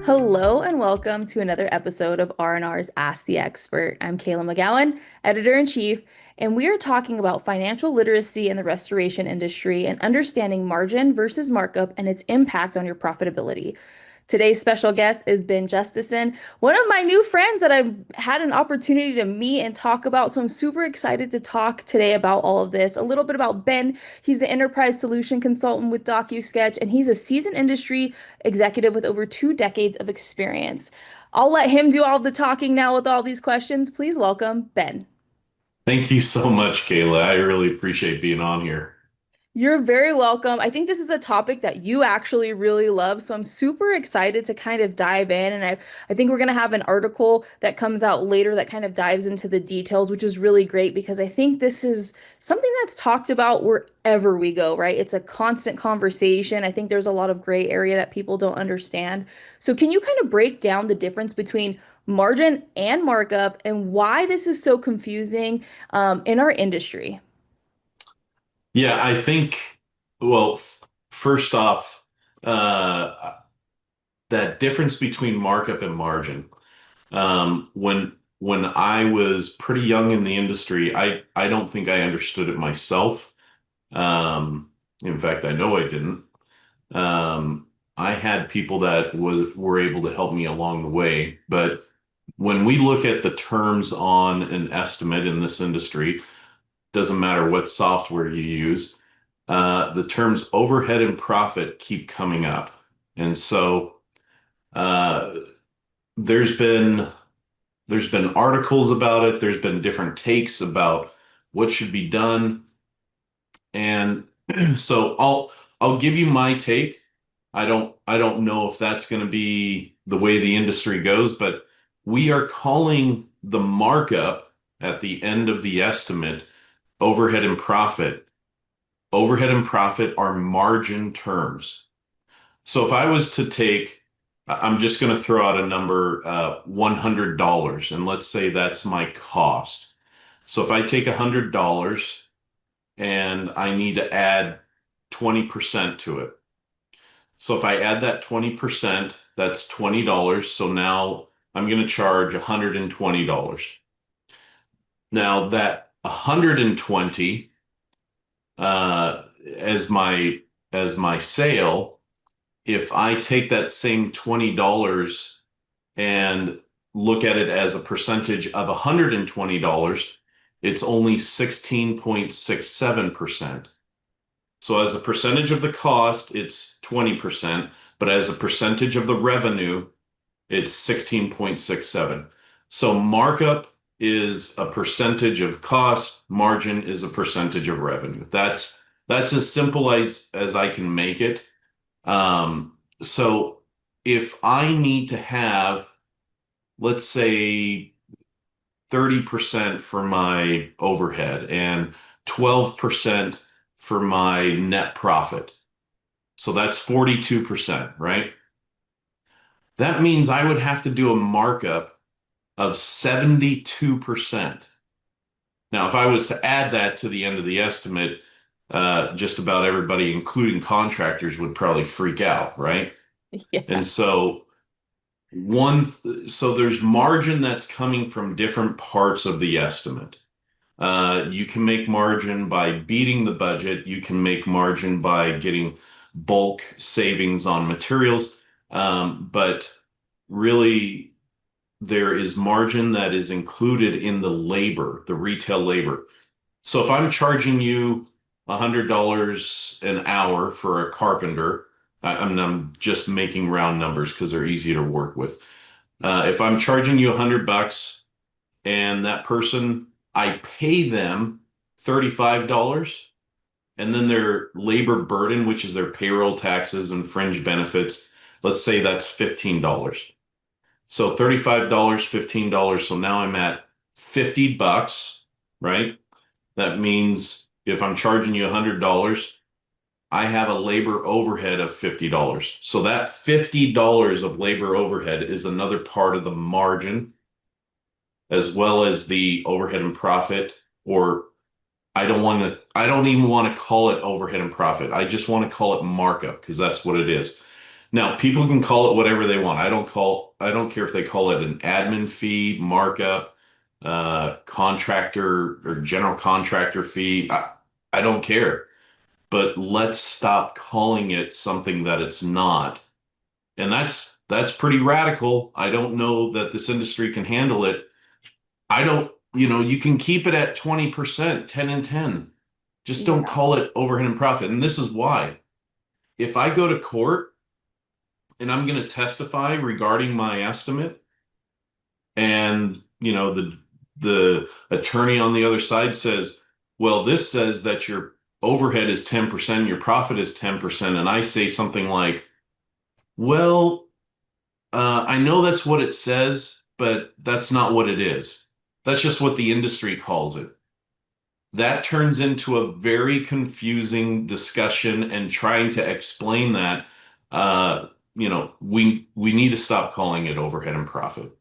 Hello and welcome to another episode of R&R's Ask the Expert. I'm Kayla McGowan, editor-in-chief, and we are talking about financial literacy in the restoration industry and understanding margin versus markup and its impact on your profitability. Today's special guest is Ben Justison, one of my new friends that I've had an opportunity to meet and talk about. So I'm super excited to talk today about all of this. A little bit about Ben. He's the enterprise solution consultant with DocuSketch, and he's a seasoned industry executive with over 2 decades of experience. I'll let him do all the talking now with all these questions. Please welcome Ben. Thank you so much, Kayla. I really appreciate being on here. You're very welcome. I think this is a topic that you actually really love, so I'm super excited to kind of dive in. And I think we're going to have an article that comes out later that kind of dives into the details, which is really great because I think this is something that's talked about wherever we go, right? It's a constant conversation. I think there's a lot of gray area that people don't understand. So can you kind of break down the difference between margin and markup and why this is so confusing in our industry? Yeah, I think, well, first off, that difference between markup and margin. When I was pretty young in the industry, I don't think I understood it myself. In fact, I know I didn't. I had people that were able to help me along the way, but when we look at the terms on an estimate in this industry, doesn't matter what software you use, the terms overhead and profit keep coming up. And so uh, there's been there's been articles about it, there's been different takes about what should be done. And so I'll give you my take. I don't know if that's going to be the way the industry goes, but we are calling the markup at the end of the estimate overhead and profit. Overhead and profit are margin terms. So if I was to take, I'm just going to throw out a number, $100, and let's say that's my cost. So if I take $100 and I need to add 20% to it. So if I add that 20%, that's $20. So now I'm going to charge $120. Now that 120 as my sale, if I take that same $20 and look at it as a percentage of $120, it's only 16.67%. So as a percentage of the cost, it's 20%, but as a percentage of the revenue, it's 16.67. So markup is a percentage of cost, margin is a percentage of revenue. That's as simple as I can make it. So if I need to have, let's say, 30% for my overhead and 12% for my net profit, so that's 42%, right? That means I would have to do a markup of 72%. Now, if I was to add that to the end of the estimate, just about everybody, including contractors, would probably freak out, right? Yeah. And so there's margin that's coming from different parts of the estimate. You can make margin by beating the budget. You can make margin by getting bulk savings on materials. But really, there is margin that is included in the labor, the retail labor. So if I'm charging you $100 an hour for a carpenter, I'm just making round numbers because they're easy to work with. If I'm charging you $100 and that person, I pay them $35, and then their labor burden, which is their payroll taxes and fringe benefits, let's say that's $15. So $35, $15. So now I'm at $50, right? That means if I'm charging you $100, I have a labor overhead of $50. So that $50 of labor overhead is another part of the margin, as well as the overhead and profit, or I don't even want to call it overhead and profit. I just want to call it markup because that's what it is. Now, people can call it whatever they want. I don't care if they call it an admin fee, markup, contractor or general contractor fee. I don't care. But let's stop calling it something that it's not. And that's pretty radical. I don't know that this industry can handle it. I don't, you can keep it at 20%, 10 and 10. Just don't Yeah. call it overhead and profit. And this is why. If I go to court and I'm going to testify regarding my estimate, and the attorney on the other side says, well, this says that your overhead is 10%, your profit is 10%, and I say something like, well, I know that's what it says, but that's not what it is. That's just what the industry calls it. That turns into a very confusing discussion, and trying to explain that, we need to stop calling it overhead and profit.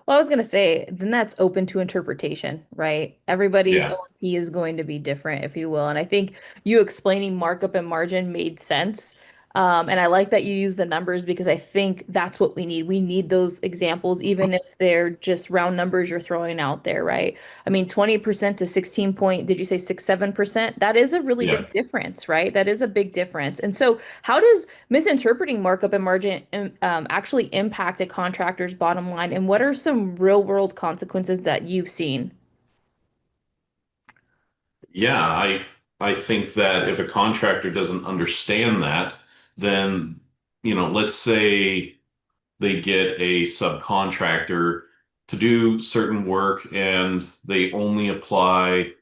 Well, I was going to say, then that's open to interpretation, right? Everybody's Yeah. OMP is going to be different, if you will. And I think you explaining markup and margin made sense. And I like that you use the numbers because I think that's what we need. We need those examples, even if they're just round numbers you're throwing out there, right? I mean, 20% to 16 point, did you say 7%? That is a really Yeah. big difference, right? That is a big difference. And so, how does misinterpreting markup and margin actually impact a contractor's bottom line? And what are some real world consequences that you've seen? Yeah, I think that if a contractor doesn't understand that, then, let's say they get a subcontractor to do certain work and they only apply,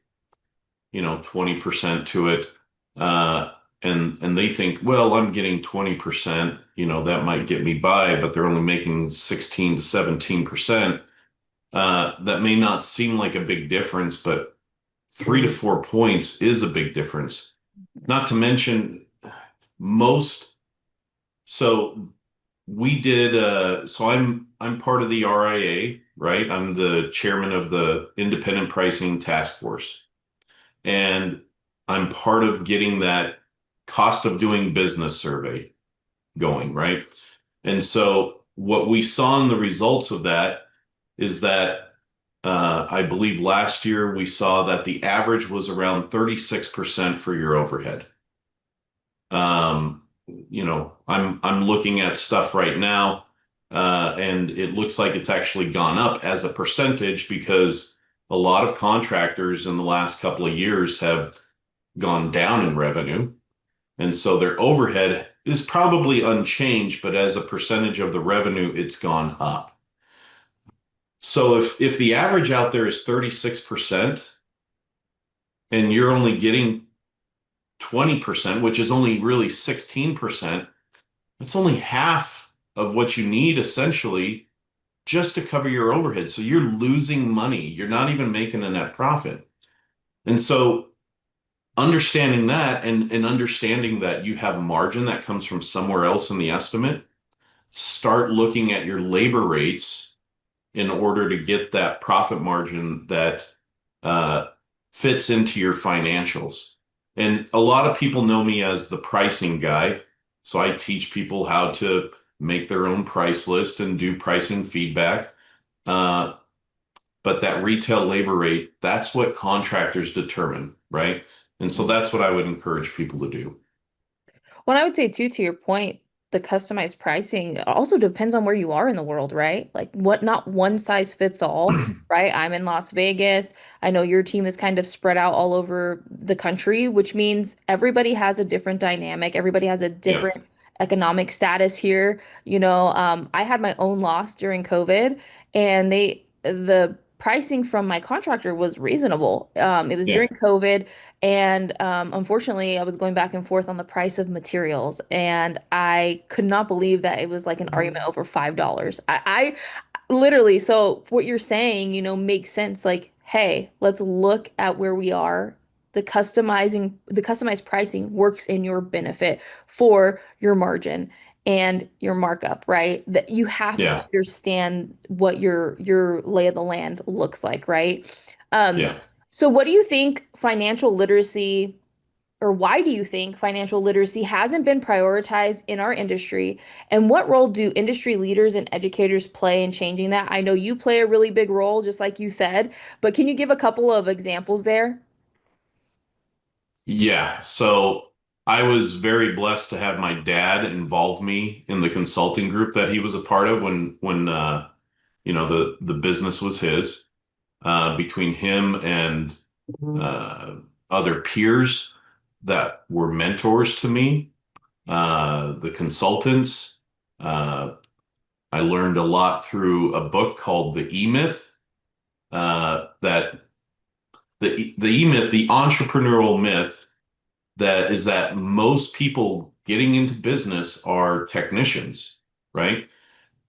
20% to it. Uh, and they think, well, I'm getting 20%, that might get me by, but they're only making 16 to 17%. That may not seem like a big difference, but 3 to 4 points is a big difference. Not to mention most. So I'm part of the RIA, right? I'm the chairman of the Independent Pricing Task Force. And I'm part of getting that cost of doing business survey going, right? And so what we saw in the results of that is that I believe last year we saw that the average was around 36% for your overhead. I'm looking at stuff right now, and it looks like it's actually gone up as a percentage because a lot of contractors in the last couple of years have gone down in revenue. And so their overhead is probably unchanged, but as a percentage of the revenue, it's gone up. So if the average out there is 36% and you're only getting 20%, which is only really 16%, that's only half of what you need essentially just to cover your overhead. So you're losing money. You're not even making a net profit. And so understanding that, and understanding that you have margin that comes from somewhere else in the estimate, start looking at your labor rates in order to get that profit margin that uh, fits into your financials. And a lot of people know me as the pricing guy. So I teach people how to make their own price list and do pricing feedback. Uh, but that retail labor rate, that's what contractors determine, right? And so that's what I would encourage people to do. Well, I would say too, to your point, the customized pricing also depends on where you are in the world, right? Like what, not one size fits all, right? I'm in Las Vegas. I know your team is kind of spread out all over the country, which means everybody has a different dynamic. Everybody has a Yeah, different economic status here. I had my own loss during COVID, and the pricing from my contractor was reasonable. It was yeah, during COVID. And unfortunately, I was going back and forth on the price of materials, and I could not believe that it was like an argument over $5. I literally, so what you're saying, makes sense. Like, hey, let's look at where we are. The customized pricing works in your benefit for your margin and your markup, right? That you have to yeah, understand what your lay of the land looks like, right? Um, yeah. so what do you think financial literacy or why do you think financial literacy hasn't been prioritized in our industry? And what role do industry leaders and educators play in changing that? I know you play a really big role, just like you said, but can you give a couple of examples there? Yeah. So I was very blessed to have my dad involve me in the consulting group that he was a part of when the business was his. Between him and uh, other peers that were mentors to me, the consultants. Uh, I learned a lot through a book called The E-Myth. That the E-Myth, the entrepreneurial myth, that is that most people getting into business are technicians, right?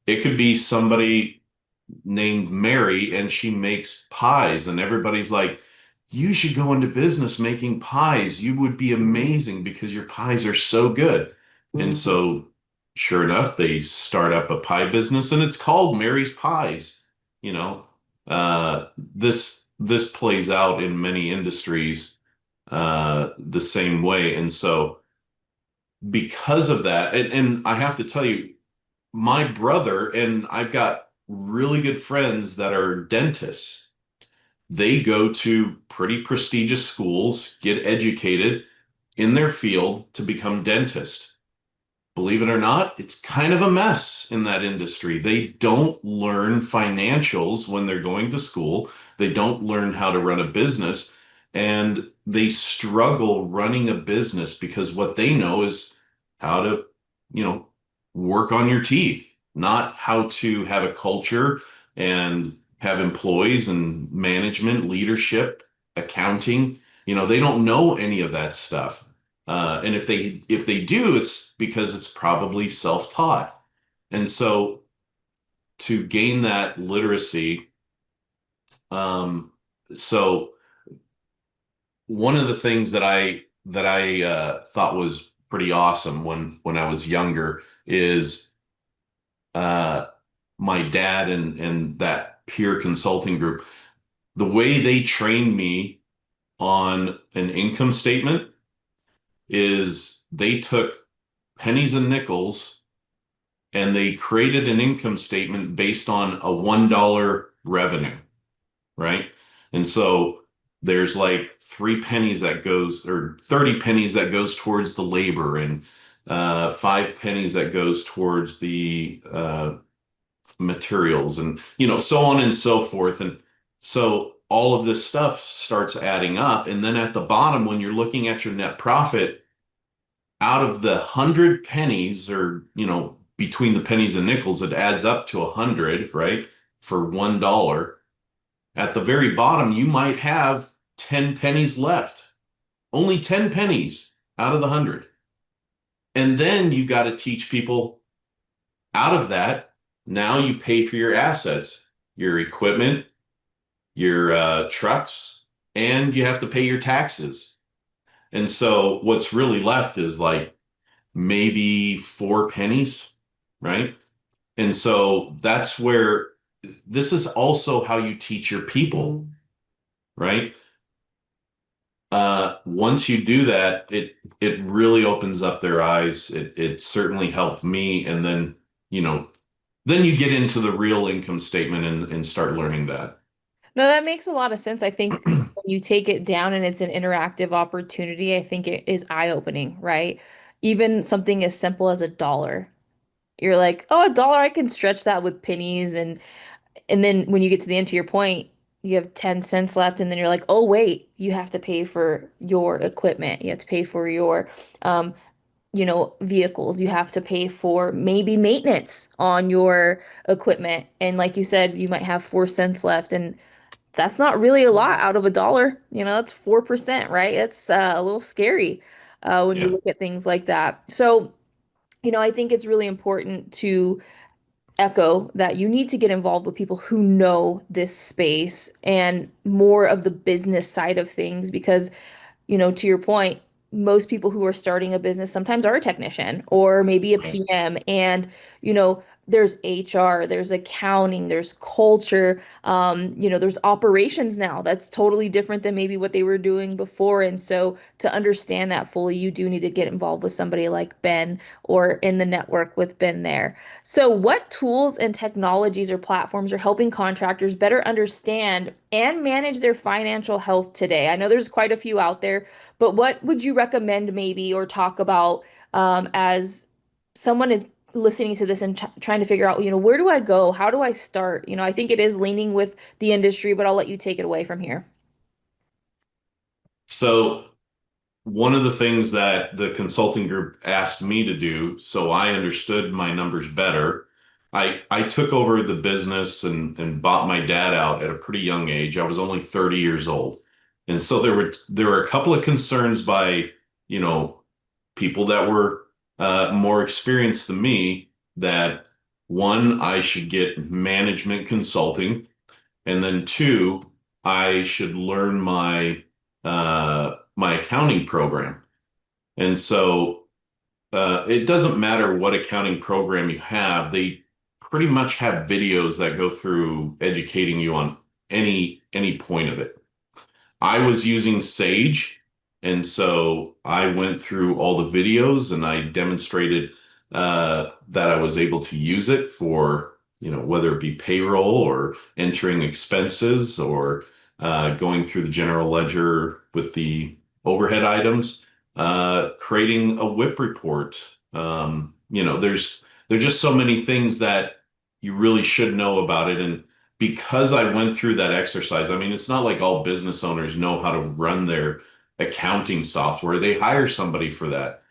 It could be somebody named Mary and she makes pies, and everybody's like, you should go into business making pies. You would be amazing because your pies are so good. And so, sure enough, they start up a pie business and it's called Mary's Pies. You know, this plays out in many industries the same way. And so, because of that, and I have to tell you, my brother and I've got really good friends that are dentists. They go to pretty prestigious schools, get educated in their field to become dentists. Believe it or not, it's kind of a mess in that industry. They don't learn financials when they're going to school. They don't learn how to run a business, and they struggle running a business because what they know is how to, you know, work on your teeth, not how to have a culture and have employees and management, leadership, accounting. They don't know any of that stuff. And if they do, it's because it's probably self-taught. And so to gain that literacy, um, so one of the things that I thought was pretty awesome when I was younger is uh, my dad and that peer consulting group. The way they trained me on an income statement is they took pennies and nickels and they created an income statement based on a $1 revenue, right? And so there's like 3 pennies that goes, or 30 pennies that goes towards the labor, and 5 pennies that goes towards the materials, and so on and so forth. And so all of this stuff starts adding up. And then at the bottom, when you're looking at your net profit, out of the 100 pennies, or between the pennies and nickels, it adds up to 100, right? For $1. At the very bottom, you might have 10 pennies left. Only 10 pennies out of the 100. And then you got to teach people out of that. Now you pay for your assets, your equipment, your trucks, and you have to pay your taxes. And so what's really left is like maybe 4 pennies, right? And so that's where this is also how you teach your people, right? Once you do that, it really opens up their eyes. It certainly helped me. And then, then you get into the real income statement and start learning that. No, that makes a lot of sense. I think when you take it down and it's an interactive opportunity, I think it is eye-opening, right? Even something as simple as a dollar. You're like, oh, a dollar, I can stretch that with pennies, and then when you get to the end, to your point, you have 10 cents left, and then you're like, oh wait, you have to pay for your equipment. You have to pay for your um, vehicles. You have to pay for maybe maintenance on your equipment. And like you said, you might have 4 cents left, and that's not really a lot out of a dollar. That's 4%, right? It's a little scary when you Yeah. look at things like that. So, I think it's really important to echo that you need to get involved with people who know this space and more of the business side of things because, to your point, most people who are starting a business sometimes are a technician or maybe a Right. PM. And, you know, there's HR, there's accounting, there's culture, there's operations now. That's totally different than maybe what they were doing before. And so to understand that fully, you do need to get involved with somebody like Ben or in the network with Ben there. So what tools and technologies or platforms are helping contractors better understand and manage their financial health today? I know there's quite a few out there, but what would you recommend maybe or talk about as someone is listening to this and trying to figure out, where do I go? How do I start? I think it is leaning with the industry, but I'll let you take it away from here. So one of the things that the consulting group asked me to do, so I understood my numbers better, I took over the business and bought my dad out at a pretty young age. I was only 30 years old. And so there were a couple of concerns by, you know, people that were more experienced than me that one, I should get management consulting, and then two, I should learn my accounting program. And so it doesn't matter what accounting program you have, they pretty much have videos that go through educating you on any point of it. I was using Sage, and so I went through all the videos and I demonstrated that I was able to use it for, whether it be payroll or entering expenses or going through the general ledger with the overhead items, creating a WIP report. There's just so many things that you really should know about it. And because I went through that exercise, I mean, it's not like all business owners know how to run their accounting software. They hire somebody for that.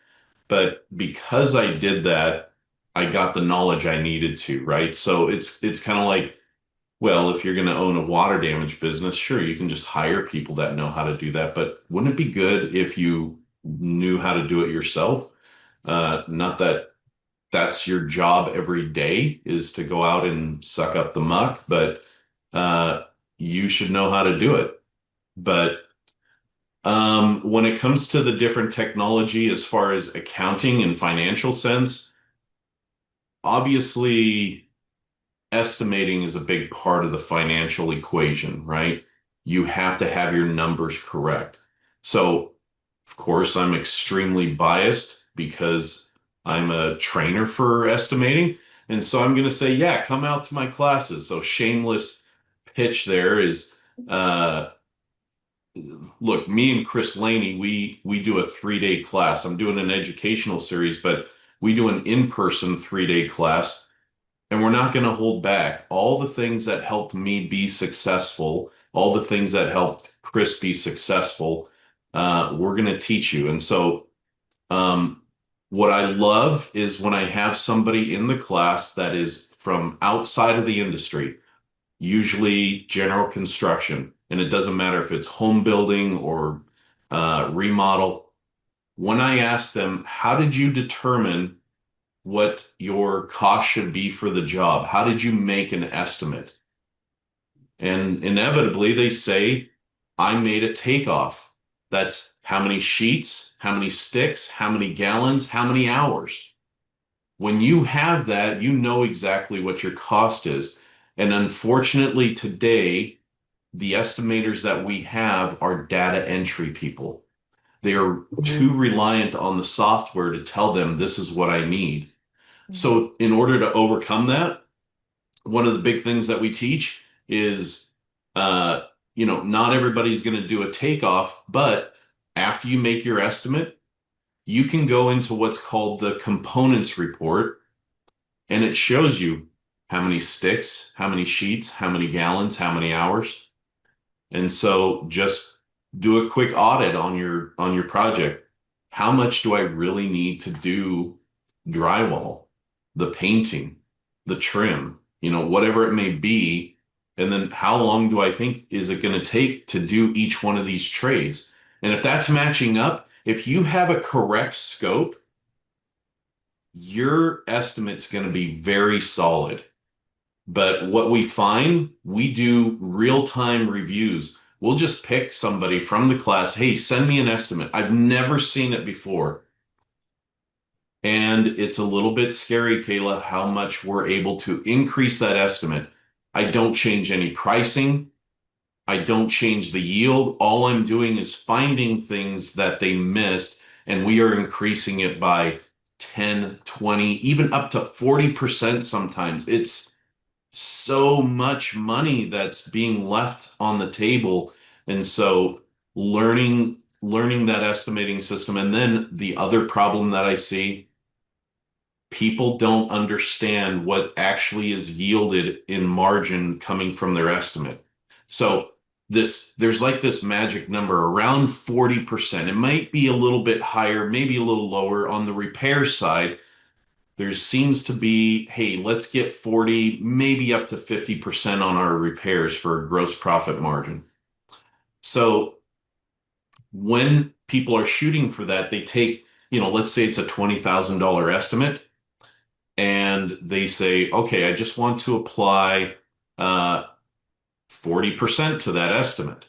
But because I did that, I got the knowledge I needed to, right? So it's kind of like, well, if you're going to own a water damage business, sure, you can just hire people that know how to do that. But wouldn't it be good if you knew how to do it yourself? Not that that's your job every day is to go out and suck up the muck, but uh, you should know how to do it. But when it comes to the different technology as far as accounting and financial sense, obviously estimating is a big part of the financial equation, right? You have to have your numbers correct. So, of course, I'm extremely biased because I'm a trainer for estimating. And so I'm going to say, yeah, come out to my classes. So, shameless pitch there is uh, look, me and Chris Laney, we do a 3 day class. I'm doing an educational series, but we do an in-person 3 day class. And we're not going to hold back. All the things that helped me be successful, all the things that helped Chris be successful, we're going to teach you. And so, um, what I love is when I have somebody in the class that is from outside of the industry, usually general construction, and it doesn't matter if it's home building or remodel. When I ask them, how did you determine what your cost should be for the job? How did you make an estimate? And inevitably they say, I made a takeoff. That's how many sheets, how many sticks, how many gallons, how many hours. When you have that, you know exactly what your cost is. And unfortunately, today, the estimators that we have are data entry people. They are too reliant on the software to tell them this is what I need. Mhm. So, in order to overcome that, one of the big things that we teach is, uh, not everybody's going to do a takeoff, but after you make your estimate, you can go into what's called the components report, and it shows you how many sticks, how many sheets, how many gallons, how many hours. And so just do a quick audit on your project. How much do I really need to do drywall, the painting, the trim, whatever it may be? And then how long do I think is it going to take to do each one of these trades? And if that's matching up, if you have a correct scope, your estimate's going to be very solid. But what we find, we do real-time reviews. We'll just pick somebody from the class. Hey, send me an estimate. I've never seen it before. And it's a little bit scary, Kayla, how much we're able to increase that estimate. I don't change any pricing. I don't change the yield. All I'm doing is finding things that they missed, and we are increasing it by 10, 20, even up to 40% sometimes. It's so much money that's being left on the table. And so learning that estimating system. And then the other problem that I see, people don't understand what actually is yielded in margin coming from their estimate. So there's like this magic number around 40%. It might be a little bit higher, maybe a little lower on the repair side. There seems to be, hey, let's get 40, maybe up to 50% on our repairs for a gross profit margin. So when people are shooting for that, they take, let's say it's a $20,000 estimate, and they say, okay, I just want to apply 40% to that estimate.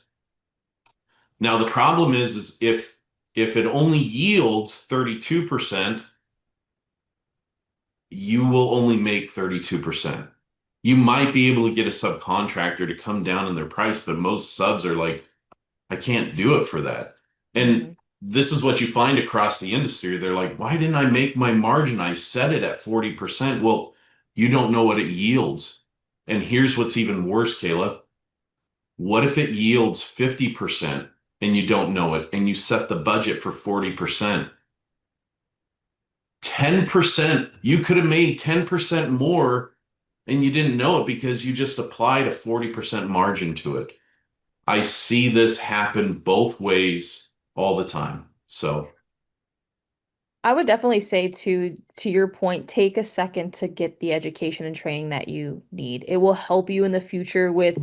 Now, the problem is if it only yields 32%, you will only make 32%. You might be able to get a subcontractor to come down in their price, but most subs are like, I can't do it for that. And Mhm. this is what you find across the industry. They're like, why didn't I make my margin? I set it at 40%. Well, you don't know what it yields. And here's what's even worse, Kayla. What if it yields 50% and you don't know it and you set the budget for 40%? 10%, you could have made 10% more and you didn't know it because you just applied a 40% margin to it. I see this happen both ways all the time. So, I would definitely say to your point, take a second to get the education and training that you need. It will help you in the future with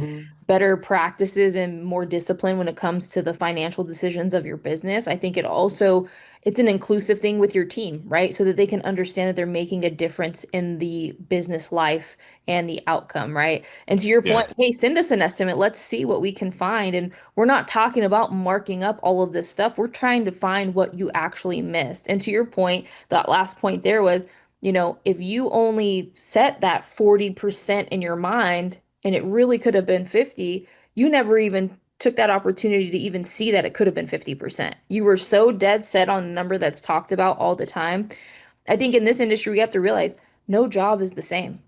better practices and more discipline when it comes to the financial decisions of your business. I think it's an inclusive thing with your team, right? So that they can understand that they're making a difference in the business life and the outcome, right? And to your point, yeah, hey, send us an estimate. Let's see what we can find. And we're not talking about marking up all of this stuff. We're trying to find what you actually missed. And to your point, that last point there was, if you only set that 40% in your mind and it really could have been 50, you never even took that opportunity to even see that it could have been 50%. You were so dead set on the number that's talked about all the time. I think in this industry, we have to realize no job is the same,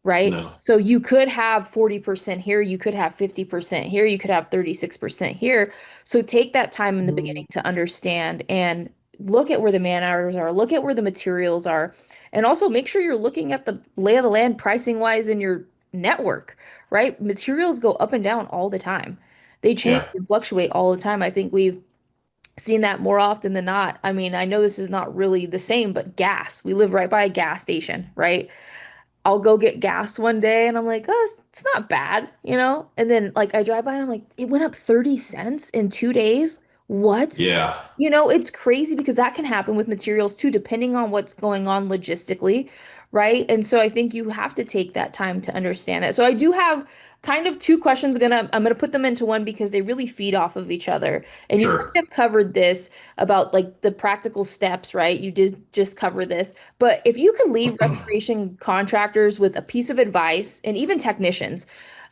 right? no. So you could have 40% here, you could have 50% here, you could have 36% here. So take that time in the beginning to understand and look at where the man hours are, look at where the materials are, and also make sure you're looking at the lay of the land pricing wise in your network, right? Materials go up and down all the time. They change Yeah, and fluctuate all the time. I think we've seen that more often than not. I mean, I know this is not really the same, but gas. We live right by a gas station, right? I'll go get gas one day and I'm like, oh, it's not bad, you know? And then like I drive by and I'm like, it went up 30 cents in 2 days. What? yeah, It's crazy because that can happen with materials too, depending on what's going on logistically, right? And so I think you have to take that time to understand that. So I do have kind of two questions I'm gonna put them into one because they really feed off of each other. And you kind sure. of covered this about like the practical steps, right? You just cover this. But if you could leave restoration contractors with a piece of advice and even technicians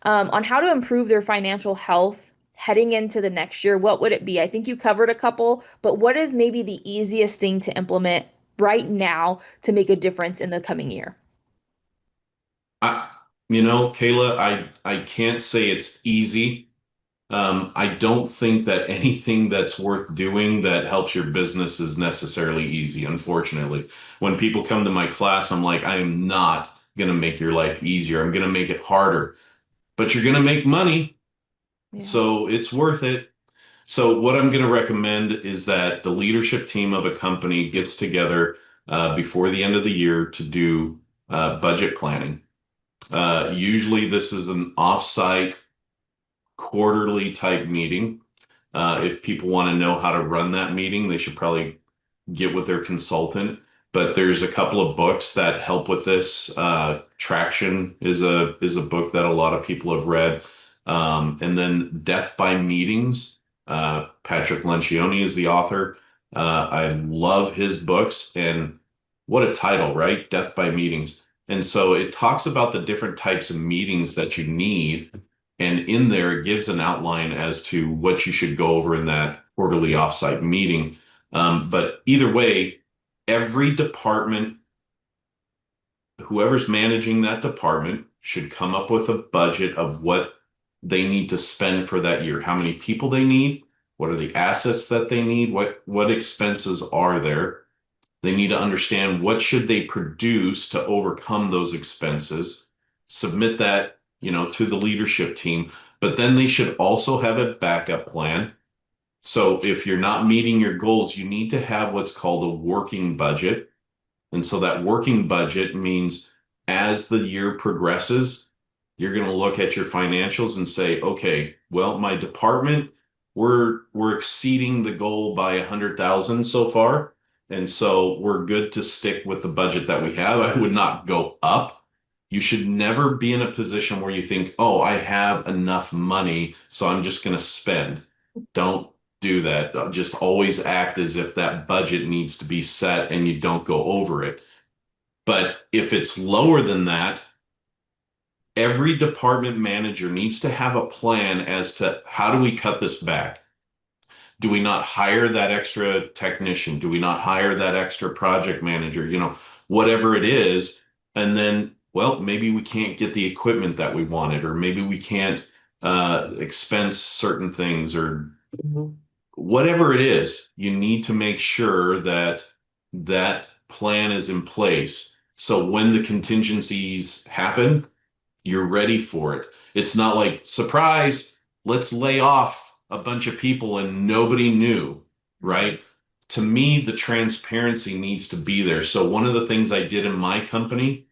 on how to improve their financial health heading into the next year, what would it be? I think you covered a couple, but what is maybe the easiest thing to implement right now to make a difference in the coming year? I, Kayla, I can't say it's easy. I don't think that anything that's worth doing that helps your business is necessarily easy, unfortunately. When people come to my class, I'm like, I am not going to make your life easier. I'm going to make it harder, but you're going to make money. Yeah. So it's worth it. So what I'm going to recommend is that the leadership team of a company gets together before the end of the year to do budget planning. Usually this is an offsite quarterly type meeting. If people want to know how to run that meeting, they should probably get with their consultant. But there's a couple of books that help with this. Traction is a book that a lot of people have read. And then Death by Meetings. Patrick Lencioni is the author. I love his books, and what a title, right? Death by meetings. And so it talks about the different types of meetings that you need. And in there, it gives an outline as to what you should go over in that quarterly offsite meeting. But either way, every department, whoever's managing that department, should come up with a budget of what they need to spend for that year, how many people they need, what are the assets that they need, what expenses are there. They need to understand what should they produce to overcome those expenses, submit that, to the leadership team, but then they should also have a backup plan. So if you're not meeting your goals, you need to have what's called a working budget. And so that working budget means as the year progresses, you're going to look at your financials and say, okay, well, my department, we're exceeding the goal by 100,000 so far. And so we're good to stick with the budget that we have. I would not go up. You should never be in a position where you think, oh, I have enough money, so I'm just going to spend. Don't do that. Just always act as if that budget needs to be set and you don't go over it. But if it's lower than that, every department manager needs to have a plan as to how do we cut this back? Do we not hire that extra technician? Do we not hire that extra project manager? Whatever it is. And then, well, maybe we can't get the equipment that we wanted, or maybe we can't expense certain things, or whatever it is, you need to make sure that that plan is in place. So when the contingencies happen, you're ready for it. It's not like, surprise, let's lay off a bunch of people and nobody knew, right? To me, the transparency needs to be there. So one of the things I did in my company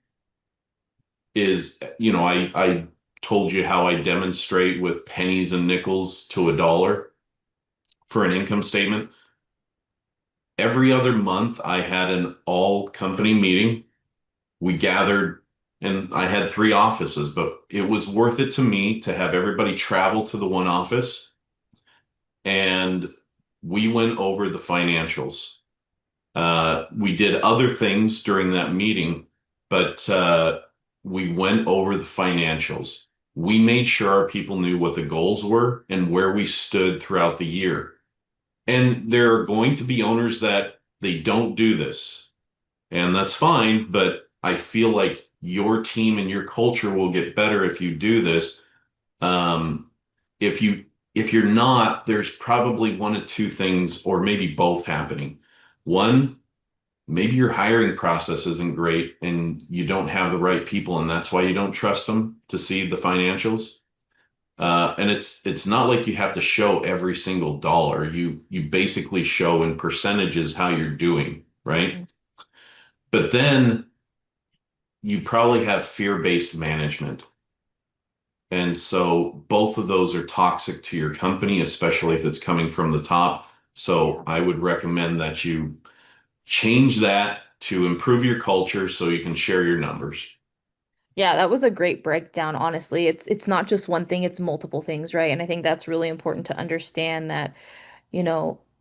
is, I told you how I demonstrate with pennies and nickels to a dollar for an income statement. Every other month, I had an all company meeting. We gathered, and I had 3 offices, but it was worth it to me to have everybody travel to the one office. And we went over the financials. We did other things during that meeting, but we went over the financials. We made sure our people knew what the goals were and where we stood throughout the year. And there are going to be owners that they don't do this, and that's fine, but I feel like your team and your culture will get better if you do this. Um, if you're not, there's probably one of two things, or maybe both happening. One, maybe your hiring process isn't great and you don't have the right people, and that's why you don't trust them to see the financials. And it's not like you have to show every single dollar. You basically show in percentages how you're doing, right? But then you probably have fear-based management. And so both of those are toxic to your company, especially if it's coming from the top. So I would recommend that you change that to improve your culture so you can share your numbers. Yeah, that was a great breakdown, honestly. It's not just one thing, it's multiple things, right? And I think that's really important to understand that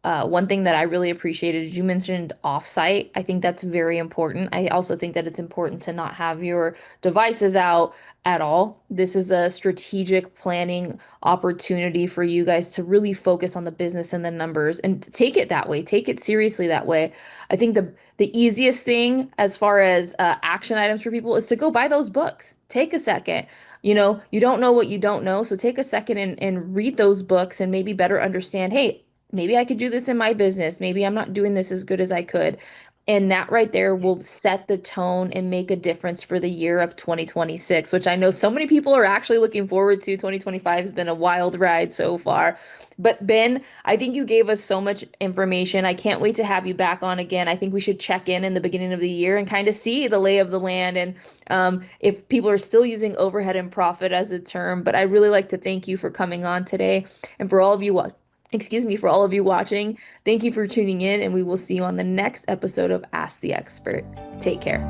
one thing that I really appreciated is you mentioned offsite. I think that's very important. I also think that it's important to not have your devices out at all. This is a strategic planning opportunity for you guys to really focus on the business and the numbers and to take it that way. Take it seriously that way. I think the easiest thing as far as action items for people is to go buy those books. Take a second. You don't know what you don't know, so take a second and read those books and maybe better understand, hey, maybe I could do this in my business. Maybe I'm not doing this as good as I could. And that right there will set the tone and make a difference for the year of 2026, which I know so many people are actually looking forward to. 2025 has been a wild ride so far. But Ben, I think you gave us so much information. I can't wait to have you back on again. I think we should check in the beginning of the year and kind of see the lay of the land and if people are still using overhead and profit as a term. But I really like to thank you for coming on today and for all of you for all of you watching. Thank you for tuning in, and we will see you on the next episode of Ask the Expert. Take care.